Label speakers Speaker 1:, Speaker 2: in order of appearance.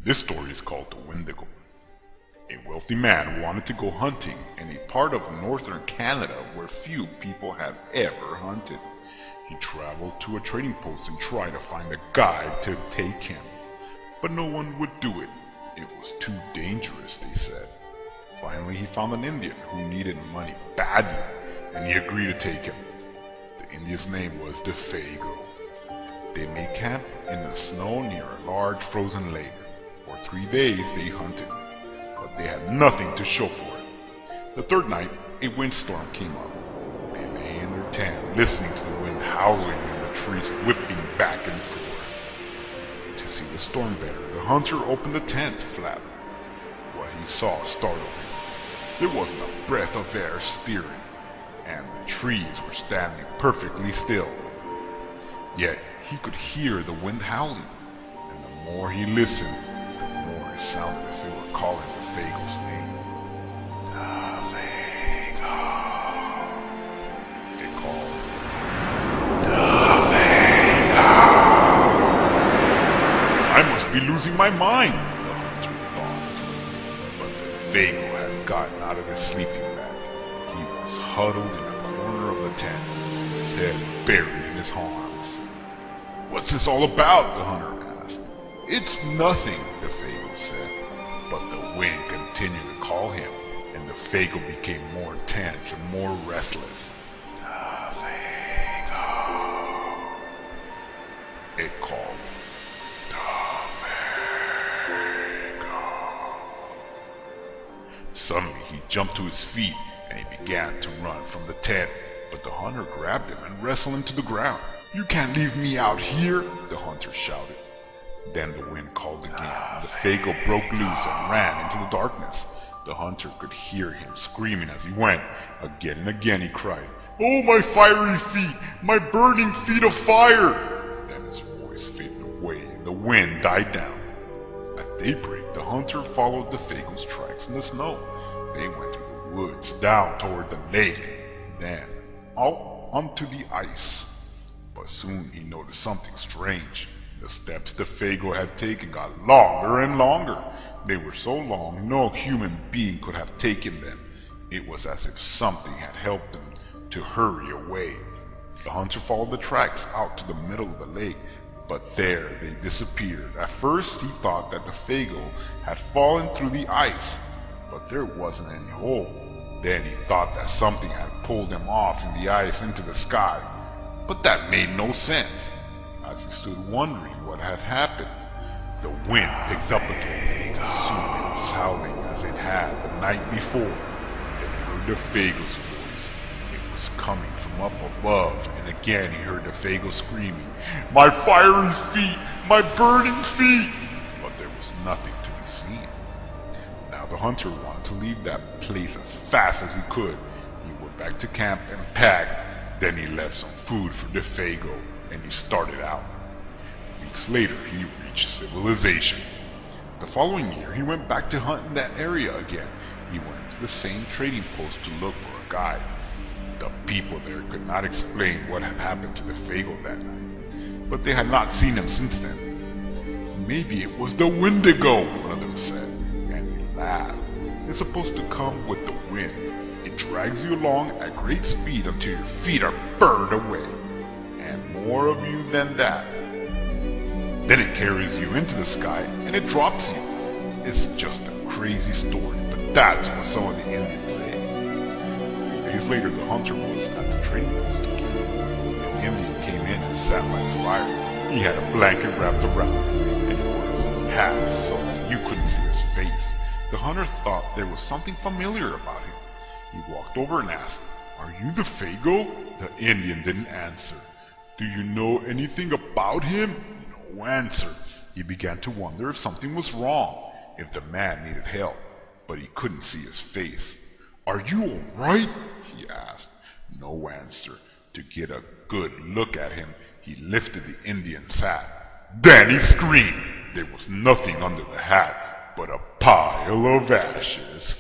Speaker 1: This story is called the Wendigo. A wealthy man wanted to go hunting in a part of northern Canada where few people have ever hunted. He traveled to a trading post and tried to find a guide to take him, but no one would do it. It was too dangerous, they said. Finally, he found an Indian who needed money badly, and he agreed to take him. The Indian's name was Dameathook. They made camp in the snow near a large frozen lake. For 3 days they hunted, but they had nothing to show for it. The third night, a windstorm came up. They lay in their tent, listening to the wind howling and the trees whipping back and forth. To see the storm better, the hunter opened the tent flap. What he saw startled him. There wasn't a breath of air stirring, and the trees were standing perfectly still. Yet he could hear the wind howling, and the more he listened, the more it sounded as if they were calling Dameathook's name. Dameathook, they called. Dameathook. I must be losing my mind, the hunter thought. But Dameathook had gotten out of his sleeping bag. He was huddled in a corner of the tent, his head buried in his arms. "What's this all about?" the hunter asked. "It's nothing," Dameathook said. But the wind continued to call him, and Dameathook became more tense and more restless. Dameathook, it called. Dameathook. Suddenly he jumped to his feet, and he began to run from the tent, but the hunter grabbed him and wrestled him to the ground. "You can't leave me out here," the hunter shouted. Then the wind called again. Dameathook broke loose and ran into the darkness. The hunter could hear him screaming as he went. Again and again he cried, "Oh, my fiery feet! My burning feet of fire!" Then his voice faded away and the wind died down. At daybreak, the hunter followed Dameathook's tracks in the snow. They went through the woods, down toward the lake, then out onto the ice. But soon he noticed something strange. The steps Dameathook had taken got longer and longer. They were so long no human being could have taken them. It was as if something had helped them to hurry away. The hunter followed the tracks out to the middle of the lake, but there they disappeared. At first he thought that Dameathook had fallen through the ice, but there wasn't any hole. Then he thought that something had pulled him off in the ice into the sky. But that made no sense. As he stood wondering what had happened, the wind picked up again. Soon it was howling as it had the night before. Then he heard Dameathook's voice. It was coming from up above, and again he heard Dameathook screaming, "My fiery feet! My burning feet!" But there was nothing to be seen. Now the hunter wanted to leave that place as fast as he could. He went back to camp and packed. Then he left some food for Dameathook, and he started out. Weeks later, he reached civilization. The following year, he went back to hunt in that area again. He went to the same trading post to look for a guide. The people there could not explain what had happened to Dameathook that night, but they had not seen him since then. "Maybe it was the Wendigo," one of them said, and he laughed. "It's supposed to come with the wind. It drags you along at great speed until your feet are burned away. And more of you than that. Then it carries you into the sky and it drops you." It's just a crazy story, but that's what some of the Indians say. 3 days later, the hunter was at the trading post again. An Indian came in and sat by the fire. He had a blanket wrapped around him, and he wore his hat so that you couldn't see his face. The hunter thought there was something familiar about him. He walked over and asked, "Are you Dameathook?" The Indian didn't answer. "Do you know anything about him?" No answer. He began to wonder if something was wrong, if the man needed help, but he couldn't see his face. "Are you all right?" he asked. No answer. To get a good look at him, he lifted the Indian's hat. Then he screamed. There was nothing under the hat but a pile of ashes.